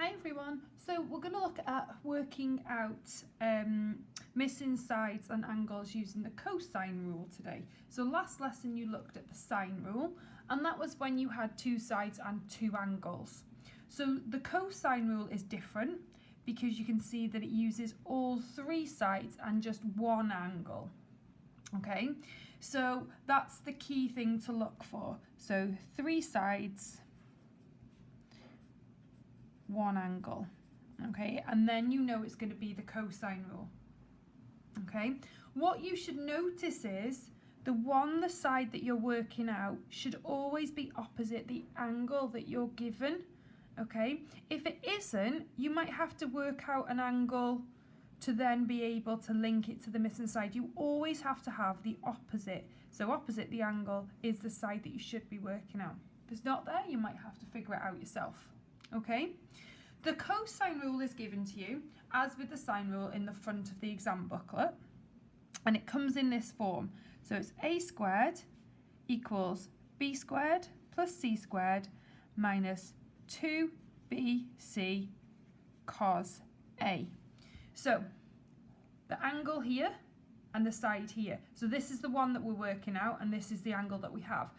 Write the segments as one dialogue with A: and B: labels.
A: Hi everyone, so we're going to look at working out missing sides and angles using the cosine rule today. So last lesson you looked at the sine rule, and that was when you had two sides and two angles. So the cosine rule is different because you can see that it uses all three sides and just one angle. Okay, so that's the key thing to look for. So three sides, one angle, okay, and then you know it's going to be the cosine rule. Okay, what you should notice is the side that you're working out should always be opposite the angle that you're given. Okay, if it isn't, you might have to work out an angle to then be able to link it to the missing side. You always have to have the opposite. So opposite the angle is the side that you should be working out. If it's not there, you might have to figure it out yourself. Okay, the cosine rule is given to you, as with the sine rule, in the front of the exam booklet, and it comes in this form. So it's a squared equals b squared plus c squared minus 2bc cos a. So the angle here and the side here. So this is the one that we're working out, and this is the angle that we have.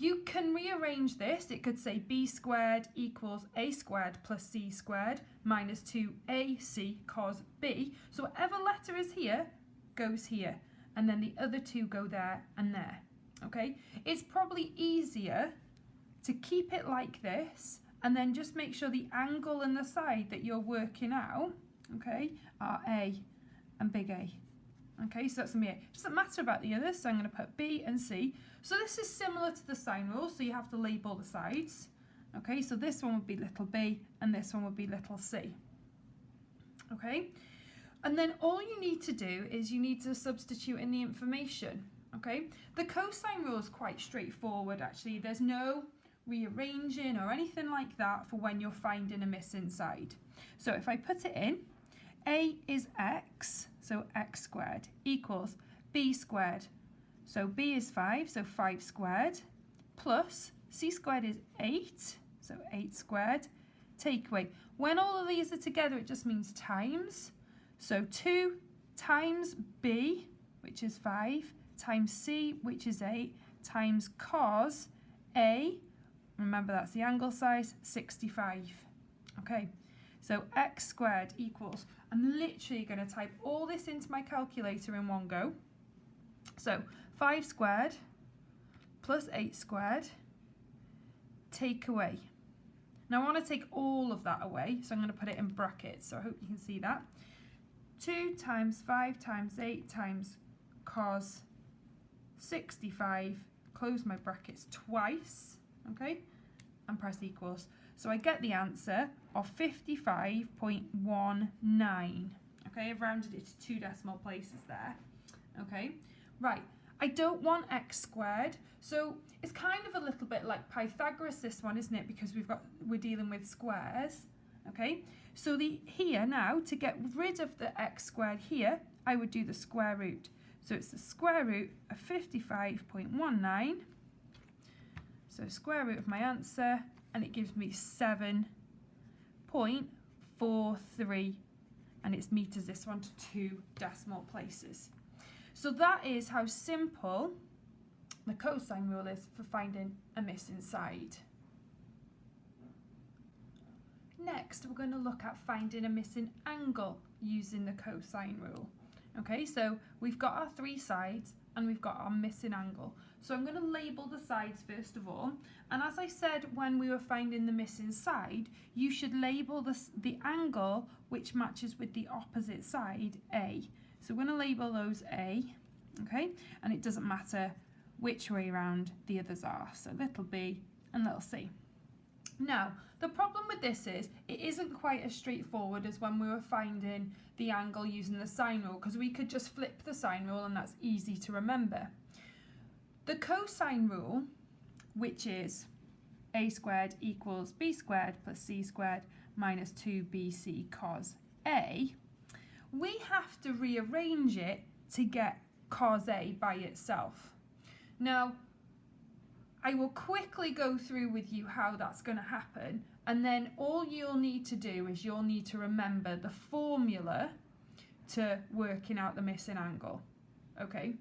A: You can rearrange this. It could say b squared equals a squared plus c squared minus 2ac cos b. So whatever letter is here goes here, and then the other two go there and there. Okay, it's probably easier to keep it like this and then just make sure the angle and the side that you're working out, okay, are A and big A. Okay, so that's going to be it. Doesn't matter about the others, so I'm going to put B and C. So this is similar to the sine rule, so you have to label the sides. Okay, so this one would be little b and this one would be little c. Okay, and then all you need to do is you need to substitute in the information. Okay, the cosine rule is quite straightforward actually. There's no rearranging or anything like that for when you're finding a missing side. So if I put it in, a is x, so x squared, equals b squared. So b is 5, so 5 squared, plus c squared is 8, so 8 squared, take away. When all of these are together, it just means times. So 2 times b, which is 5, times c, which is 8, times cos a, remember that's the angle size, 65. Okay. So x squared equals, I'm literally going to type all this into my calculator in one go. So 5 squared plus 8 squared, take away. Now I want to take all of that away, so I'm going to put it in brackets, so I hope you can see that. 2 times 5 times 8 times cos 65, close my brackets twice, okay, and press equals. So I get the answer of 55.19. Okay, I've rounded it to 2 decimal places there. Okay, right. I don't want x squared, so it's kind of a little bit like Pythagoras, this one, isn't it? Because we're dealing with squares. Okay, so here now, to get rid of the x squared here, I would do the square root. So it's the square root of 55.19. So square root of my answer, and it gives me 7.43, and it's meters this one to 2 decimal places. So that is how simple the cosine rule is for finding a missing side. Next, we're going to look at finding a missing angle using the cosine rule. Okay, so we've got our three sides and we've got our missing angle. So I'm going to label the sides first of all. And as I said when we were finding the missing side, you should label the angle which matches with the opposite side A. So we're going to label those A, okay? And it doesn't matter which way around the others are. So little b and little c. Now, the problem with this is it isn't quite as straightforward as when we were finding the angle using the sine rule, because we could just flip the sine rule and that's easy to remember. The cosine rule, which is a squared equals b squared plus c squared minus 2bc cos a, we have to rearrange it to get cos a by itself. Now, I will quickly go through with you how that's going to happen, And then all you'll need to do is you'll need to remember the formula to working out the missing angle. Okay?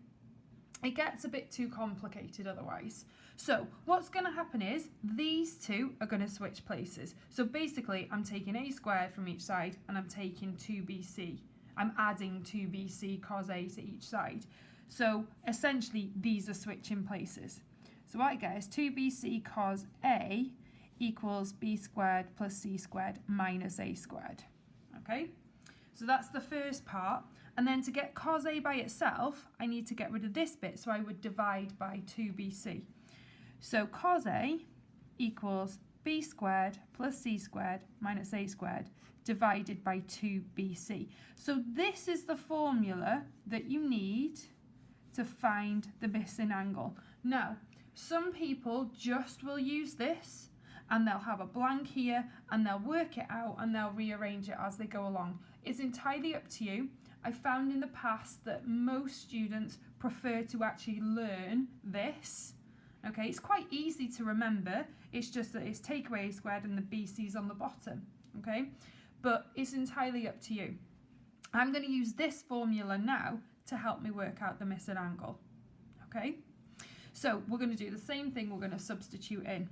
A: It gets a bit too complicated otherwise. So what's going to happen is these two are going to switch places. So basically I'm taking a squared from each side and I'm taking 2bc. I'm adding 2bc cos a to each side. So essentially these are switching places. So what I get is 2bc cos a equals b squared plus c squared minus a squared. Okay, so that's the first part. And then to get cos a by itself, I need to get rid of this bit, so I would divide by 2bc. So cos a equals b squared plus c squared minus a squared divided by 2bc. So this is the formula that you need to find the missing angle. Now, some people just will use this and they'll have a blank here and they'll work it out and they'll rearrange it as they go along. It's entirely up to you. I found in the past that most students prefer to actually learn this. Okay, it's quite easy to remember. It's just that it's take away a squared and the BC's on the bottom. Okay, but it's entirely up to you. I'm going to use this formula now to help me work out the missing angle. Okay, so we're going to do the same thing. We're going to substitute in.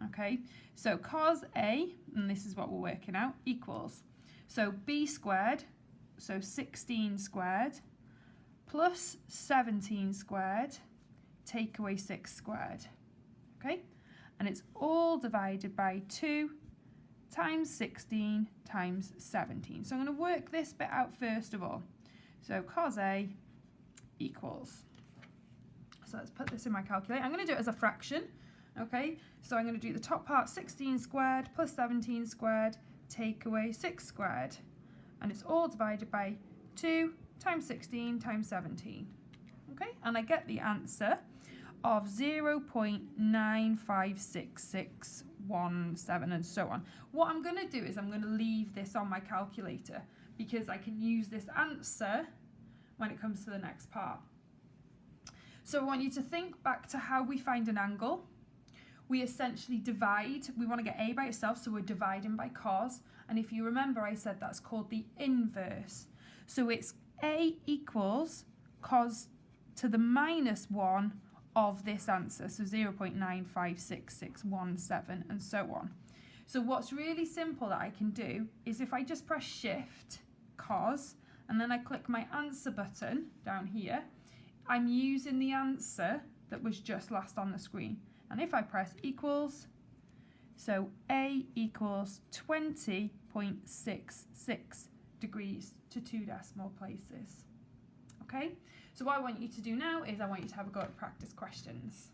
A: Okay, so cos a, and this is what we're working out, equals, so b squared, so 16 squared, plus 17 squared, take away 6 squared. Okay, and it's all divided by 2 times 16 times 17. So I'm going to work this bit out first of all. So cos a equals, so let's put this in my calculator. I'm going to do it as a fraction. Okay, so I'm going to do the top part, 16 squared plus 17 squared, take away 6 squared. And it's all divided by 2 times 16 times 17. Okay, and I get the answer of 0.95617 and so on. What I'm going to do is I'm going to leave this on my calculator because I can use this answer when it comes to the next part. So I want you to think back to how we find an angle. We essentially divide. We want to get a by itself, so we're dividing by cos. And if you remember, I said that's called the inverse. So it's a equals cos to the minus 1 of this answer, so 0.95617 and so on. So what's really simple that I can do is if I just press shift, cos, and then I click my answer button down here, I'm using the answer that was just last on the screen. And if I press equals, so a equals 20.66 degrees to 2 decimal places. Okay, so what I want you to do now is I want you to have a go at practice questions.